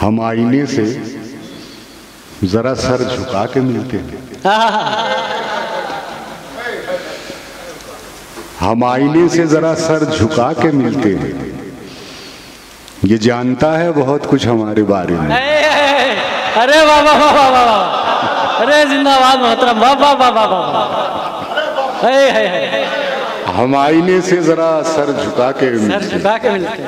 हम आईने से जरा सर झुका के मिलते हैं। हम आईने से जरा सर झुका के मिलते हैं। ये जानता है बहुत कुछ हमारे बारे में। अरे वाह वाह वाह वाह वाह, अरे जिंदाबाद मोहतरम, वाह वाह वाह वाह वाह। हम आईने से जरा सर झुका के मिलते हैं।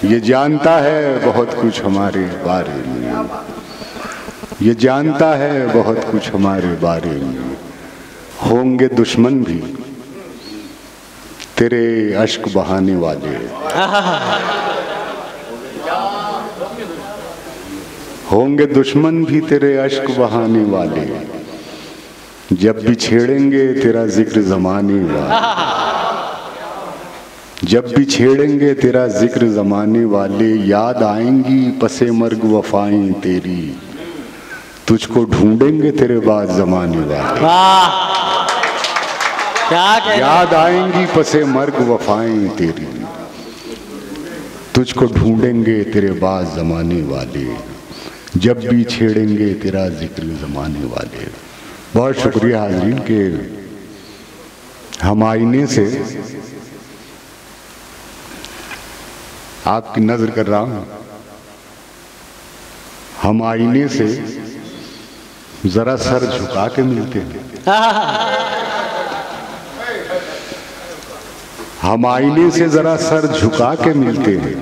ये जानता है बहुत कुछ हमारे बारे में। ये जानता है बहुत कुछ हमारे बारे में। होंगे दुश्मन भी तेरे अश्क बहाने वाले। होंगे दुश्मन भी तेरे अश्क बहाने वाले। जब भी छेड़ेंगे तेरा जिक्र जमाने वाले। जब भी छेड़ेंगे तेरा जिक्र जमाने वाले। याद आएंगी पसे मर्ग वफाएं तेरी। तुझको ढूंढेंगे तेरे बाद जमाने वाले। याद आएंगी पसे मर्ग वफाएं तेरी। तुझको ढूंढेंगे तेरे बाद जमाने वाले। जब भी छेड़ेंगे तेरा जिक्र जमाने वाले। बहुत शुक्रिया हाज़रीन के हम आईने से आपकी नजर कर रहा हूं। हम आईने से जरा सर झुका के मिलते हैं। हम आईने से जरा सर झुका के मिलते हैं।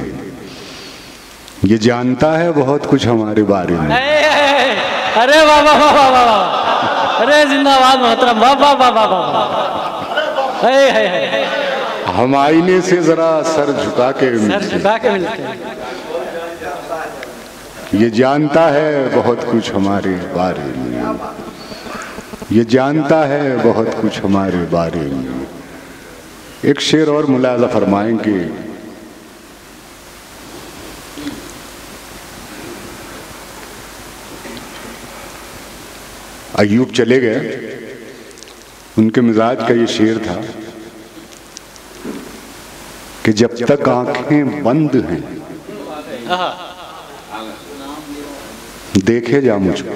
ये जानता है बहुत कुछ हमारे बारे में। अरे वाह वाह वाह वाह, अरे जिंदाबाद मोहतरम, वाह वाह वाह वाह वाह। हम आईने से जरा सर झुका के मिलते हैं। ये जानता है बहुत कुछ हमारे बारे में। ये जानता है बहुत कुछ हमारे बारे में। एक शेर और मुलाज़ा फरमाएंगे। अय्यूब चले गए, उनके मिजाज का ये शेर था कि जब तक आंखें बंद हैं देखे जा मुझको।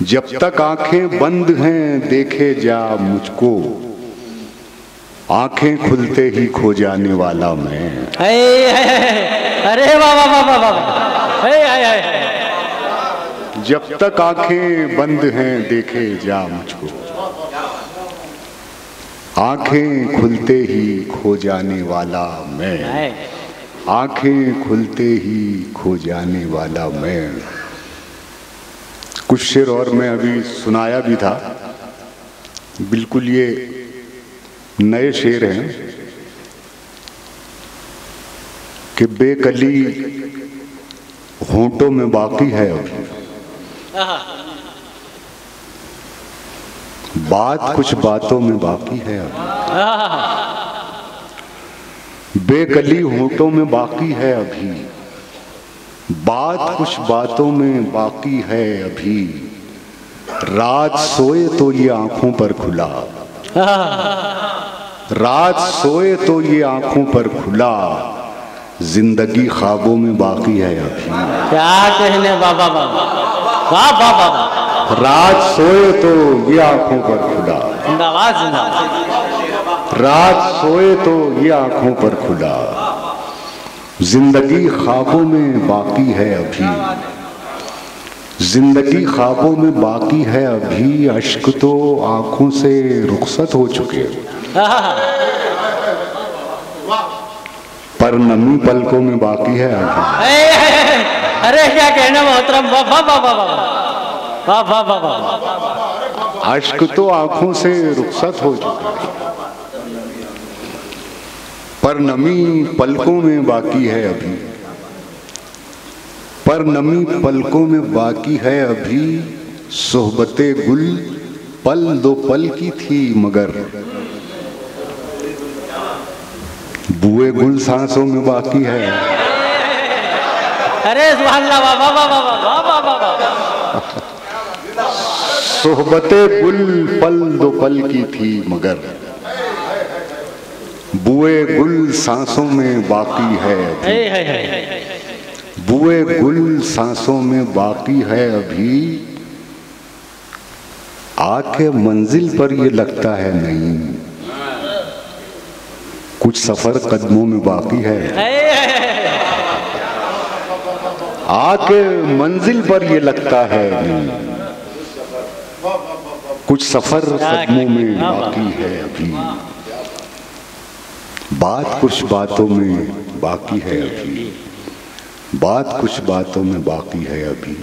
जब तक आंखें बंद हैं देखे जा मुझको। आंखें खुलते ही खो जाने वाला मैं। अरे वाह वाह वाह वाह। जब तक आंखें बंद हैं देखे जा मुझको। आंखें खुलते ही खो जाने वाला मैं। आंखें खुलते ही खो जाने वाला मैं। कुछ शेर और मैं अभी सुनाया भी था, बिल्कुल ये नए शेर हैं कि बेकली होंठों में बाकी है अभी। बात कुछ बातों में बाकी है अभी। बेकली होंठों में बाकी है अभी। बात कुछ बातों में बाकी है अभी। रात सोए तो ये आंखों पर खुला। रात सोए तो ये आंखों पर खुला। जिंदगी ख्वाबों में बाकी है अभी। क्या कहने बाबा बाबा, वाह वाह वाह। रात सोए तो ये आंखों पर खुला। जिंदाबाद जिंदाबाद। रात सोए तो ये आंखों पर खुला। जिंदगी ख्वाबों में बाकी है अभी। जिंदगी ख्वाबों में बाकी है अभी। अश्क तो आंखों से रुखसत हो चुके पर नमी पलकों में बाकी है अभी। अरे क्या कहना मोहतरम, वाह वाह वाह वाह वाह वाह वाह। अश्क तो आंखों से रुखसत हो चुके पर नमी पलकों में बाकी है अभी। पर नमी पलकों में बाकी है अभी। सोहबते गुल पल दो पल की थी मगर। बुए गुल सांसों में बाकी है। अरे सुभान अल्लाह, वाह वाह वाह वाह वाह वाह वाह। सोहबते गुल पल दो पल की थी मगर। बुए गुल सांसों में बाकी है अभी, बुए गुल सांसों में बाकी है अभी, आके मंजिल पर ये लगता है नहीं, कुछ सफर कदमों में बाकी है, आके मंजिल पर ये लगता है नहीं, कुछ सफर कदमों में बाकी है अभी, बात कुछ बातों में बाकी है अभी, बात कुछ बातों में बाकी है अभी।